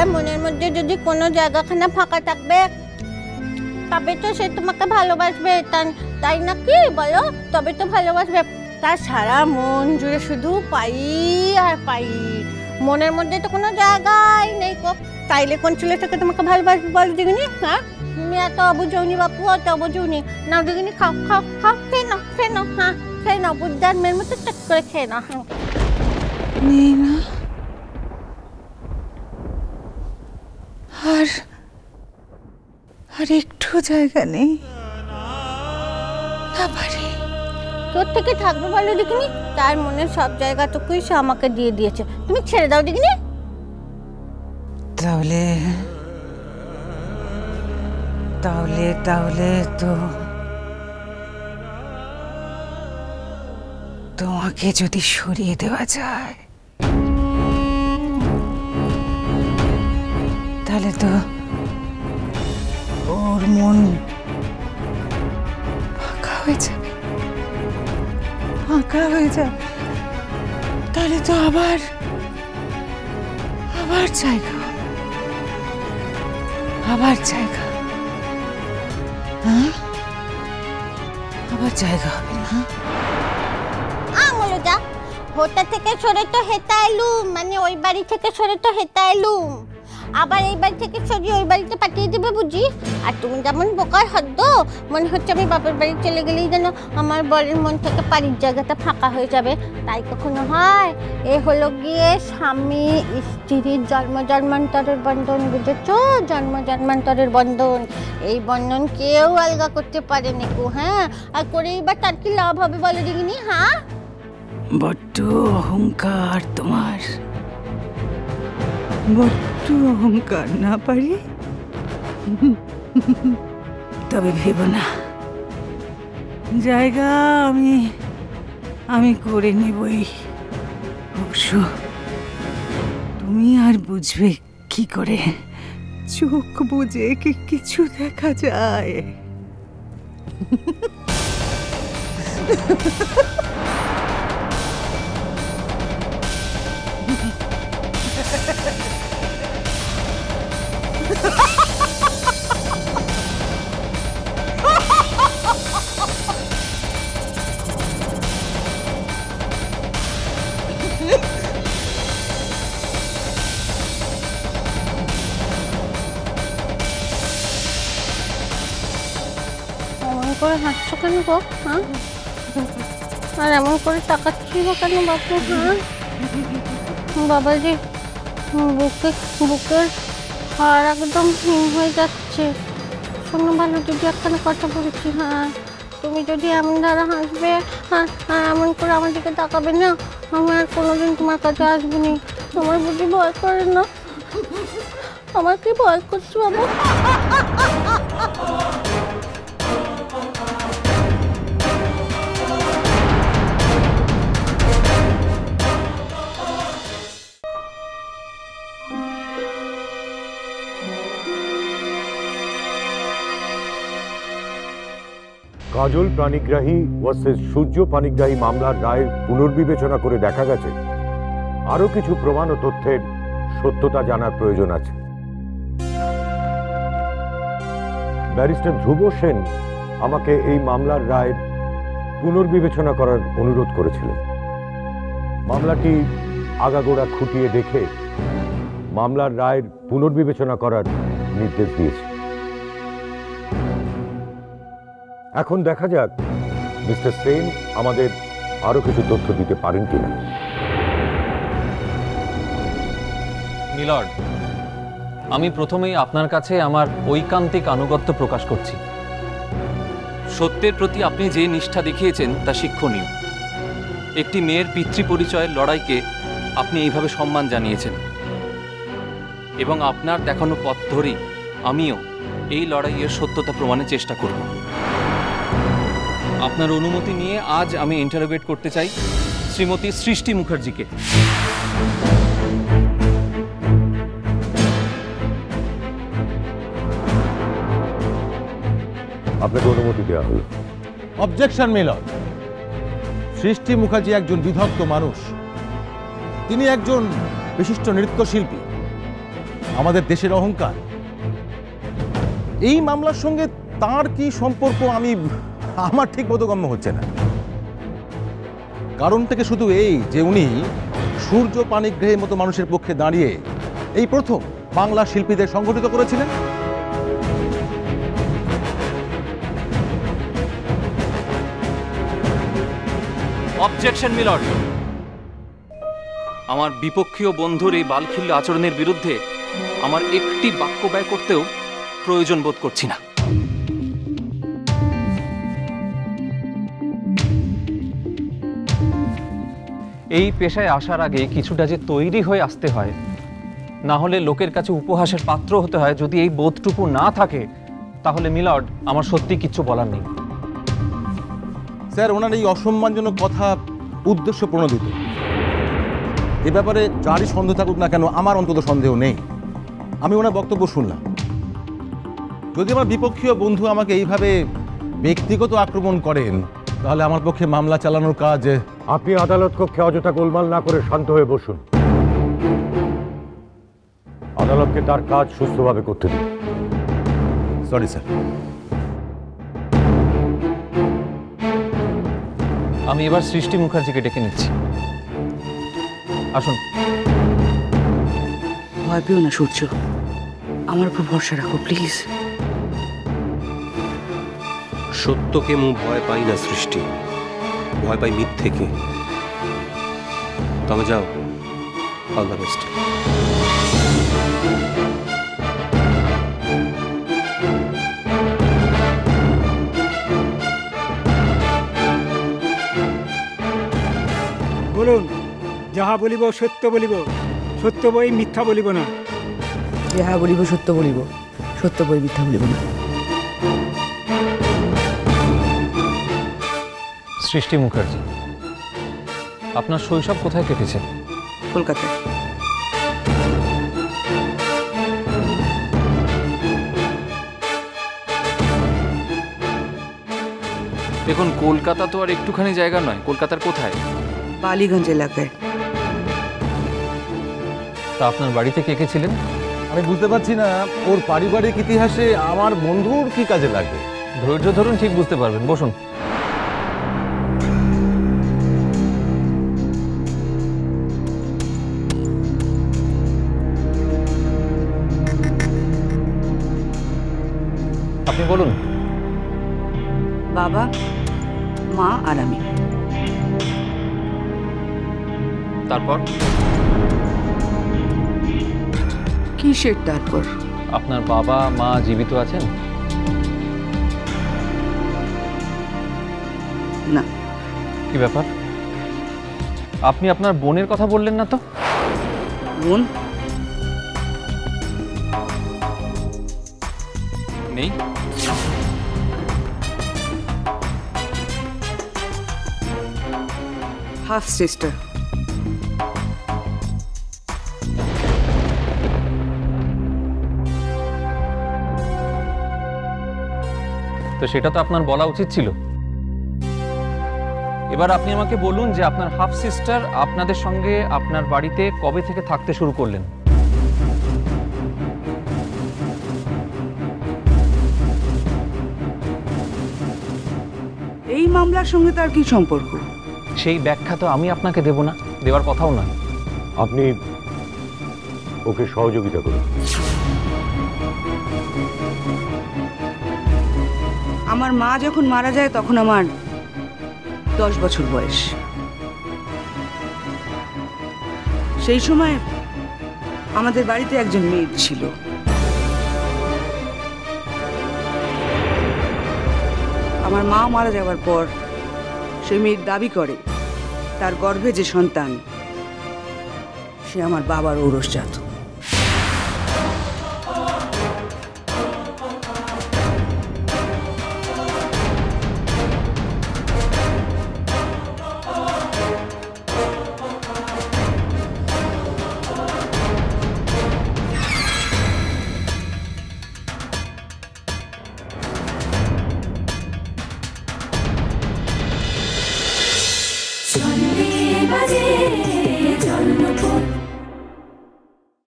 তার মনের মধ্যে যদি কোনো জায়গাখানা ফাঁকা থাকবে তবে তো সে তোমাকে ভালোবাসবে, তাই নাকি বলো? তবে তো ভালোবাসবে। তার সারা মন জুড়ে শুধু পাই আর পাই, মনের মধ্যে তো কোনো জায়গাই নেই। তাইলে কোন ছেলে থেকে তোমাকে ভালোবাসবে বলো দেখিনি? হ্যাঁ, তুমি এত অবুঝনি বাপু, অত অবুঝনি। নাও দেখিনি, খাও খাও খাও, খেয়ে নাও খেয়ে নাও। হ্যাঁ খেয়ে নাও, বুদ্ধার মেয়ের মতো চট করে খেয়ে নাও। হ্যাঁ না, আর একটু জায়গা নেই। তোর থেকে থাকবে বলো দেখিনি? তার মনের সব জায়গাটুকুই সে আমাকে দিয়ে দিয়েছে, তুমি ছেড়ে দাও দেখিনি। তাহলে তাহলে তাহলে তো তোমাকে যদি সরিয়ে দেওয়া যায় তাহলে তো ওর মন ফাঁকা হয়ে যাবে, ফাঁকা হয়ে যাবে। তাহলে তো আবার জায়গা, আবার জায়গা, হ্যাঁ আবার জায়গা হবে না। আমলো যা হোটা থেকে সরে তো হেতা এলুম, মানে ওই বাড়ি থেকে সরে তো হেতা এলুম, আবার এই বাড়ি থেকে সরিয়ে ওই বাড়িতে পাঠিয়ে দেবে বুঝি। আর তুমি যেমন বোকার হদ্দ, মনে হচ্ছে আমি বাপের বাড়ি চলে গেলেই যেন আমার বরের মন থেকে বাড়ির জায়গাটা ফাঁকা হয়ে যাবে। তাই কখনো হয়? এ হলো গিয়ে স্বামী স্ত্রীর জন্ম জন্মান্তরের বন্ধন, বুঝেছো? জন্ম জন্মান্তরের বন্ধন, এই বন্ধন কেউ আলগা করতে পারে নাকু। হ্যাঁ, আর করেই বা তার কি লাভ হবে বলো দেখিনি? হ্যাঁ, বড্ড অহংকার তোমার, বড্ড অহংকার। না পারি তবে ভেবো না, জায়গা আমি করে নেবই। অবশ্য তুমি আর বুঝবে কি করে? চোখ বুঝে কি কিছু দেখা যায়? এমন করে হাসছো কেন গো? হ্যাঁ, আর এমন করে তাকাচ্ছি বা কেন বাপু? হ্যাঁ বাবাজি, বুকের হাড় একদম হিম হয়ে যাচ্ছে। শোনো ভালো, যদি একখানে কথা বলছি, হ্যাঁ তুমি যদি এমন দ্বারা হাসবে, হ্যাঁ এমন করে আমার দিকে তাকাবে না, আমি আর কোনোদিন তোমার কাছে আসবো নি। তোমার বুঝি ভয় করে না? আমার কি ভয় করছো বাবু? কাজল প্রাণীগ্রাহী ভার্সেস সূর্য প্রাণীগ্রাহী মামলার রায়ের পুনর্বিবেচনা করে দেখা গেছে আরো কিছু প্রমাণ ও তথ্যের সত্যতা জানার প্রয়োজন আছে। ব্যারিস্টার ধ্রুব সেন আমাকে এই মামলার রায়ের পুনর্বিবেচনা করার অনুরোধ করেছিলেন। মামলাটি আগাগোড়া খুঁটিয়ে দেখে মামলার রায়ের পুনর্বিবেচনা করার নির্দেশ দিয়েছে। এখন দেখা যাক মিস্টার সেন আমাদের আরো কিছু তথ্য দিতে পারেন কিনা। মিলর্ড, আমি প্রথমেই আপনার কাছে আমার ঐকান্তিক আনুগত্য প্রকাশ করছি। সত্যের প্রতি আপনি যে নিষ্ঠা দেখিয়েছেন তা শিক্ষণীয়। একটি মেয়ের পিতৃপরিচয়ের লড়াইকে আপনি এইভাবে সম্মান জানিয়েছেন, এবং আপনার দেখানো পথ ধরেই আমিও এই লড়াইয়ের সত্যতা প্রমাণের চেষ্টা করব। আপনার অনুমতি নিয়ে আজ আমি ইন্টারোগেট করতে চাই শ্রীমতী সৃষ্টি মুখার্জিকে। আপনাকে অনুমতি দেওয়া হলো। Objection milord. সৃষ্টি মুখার্জি একজন বিধগ্ধ মানুষ। তিনি একজন বিশিষ্ট নৃত্যশিল্পী। আমাদের দেশের অহংকার। এই মামলার সঙ্গে তার কি সম্পর্ক আমার ঠিক বোধগম্য হচ্ছে না। কারণ থেকে শুধু এই যে উনি সূর্য পানিগ্রাহীর মতো মানুষের পক্ষে দাঁড়িয়ে এই প্রথম বাংলা শিল্পীদের সংগঠিত করেছিলেন। অবজেকশন মিলর্ড, আমার বিপক্ষীয় বন্ধুর এই বালখিল্য আচরণের বিরুদ্ধে আমার একটি বাক্য ব্যয় করতেও প্রয়োজন বোধ করছি না। এই পেশায় আসার আগে কিছুটা যে তৈরি হয়ে আসতে হয়, না হলে লোকের কাছে উপহাসের পাত্র হতে হয়, যদি এই বোধটুকু না থাকে তাহলে মিলর্ড আমার সত্যি কিচ্ছু বলার নেই। স্যার, ওনার এই অসম্মানজনক কথা উদ্দেশ্য প্রণোদিত। এ ব্যাপারে যারই সন্দেহ থাকুক না কেন, আমার অন্তত সন্দেহ নেই। আমি ওনার বক্তব্য শুনলাম। যদি আমার বিপক্ষীয় বন্ধু আমাকে এইভাবে ব্যক্তিগত আক্রমণ করেন, তাহলে আমার পক্ষে মামলা চালানোর কাজ। আপনি আদালত কক্ষে অযথা গোলমাল না করে শান্ত হয়ে বসুন। আদালতকে তার কাজ সুস্থভাবে করতে দিন। Sorry sir. আমি এবার সৃষ্টি মুখার্জিকে ডেকে নিচ্ছি। আসুন। ভয় পেও না সূর্য, আমার উপর ভরসা রাখো প্লিজ। সত্যকে মু ভয় পাই না সৃষ্টি, ভয় পাই মিথ্যেকে। তবে যাও, অল দ্য বেস্ট। বলুন, যাহা বলিব সত্য বলিব, সত্য বই মিথ্যা বলিব না। যাহা বলিব সত্য বলিব, সত্য বই মিথ্যা বলিব না। সৃষ্টি মুখার্জি, আপনার শৈশব কোথায় কেটেছে? কলকাতায়। দেখুন, কলকাতা তো আর একটুখানি জায়গা নয়। কলকাতার কোথায়? বালিগঞ্জ এলাকায়। তা আপনার বাড়িতে কে কে ছিলেন? আমি বুঝতে পারছি না ওর পারিবারিক ইতিহাসে আমার বন্ধুর কি কাজে লাগবে। ধৈর্য ধরুন, ঠিক বুঝতে পারবেন। বসুন। আপনি বলুন। বাবা, মা আর আমি। তারপর? কিসের তারপর? আপনার বাবা মা জীবিত আছেন? না। কি ব্যাপার, আপনি আপনার বোনের কথা বললেন না তো? বোন নেই? Half sister. তো সেটা তো আপনার বলা উচিত ছিল। এবার আপনি আমাকে বলুন যে আপনার হাফ সিস্টার আপনাদের সঙ্গে আপনার বাড়িতে কবে থেকে থাকতে শুরু করলেন? এই মামলার সঙ্গে তার কি সম্পর্ক? সেই ব্যাখ্যা তো আমি আপনাকে দেব না, দেওয়ার কথাও নয়। আপনি ওকে সহযোগিতা করুন। আমার মা যখন মারা যায় তখন আমার 10 বছর বয়স। সেই সময় আমাদের বাড়িতে একজন মেয়ে ছিল। আমার মা মারা যাওয়ার পর সেই মেয়ের দাবি করে তার গর্ভে যে সন্তান সে আমার বাবার ঔরসজাত।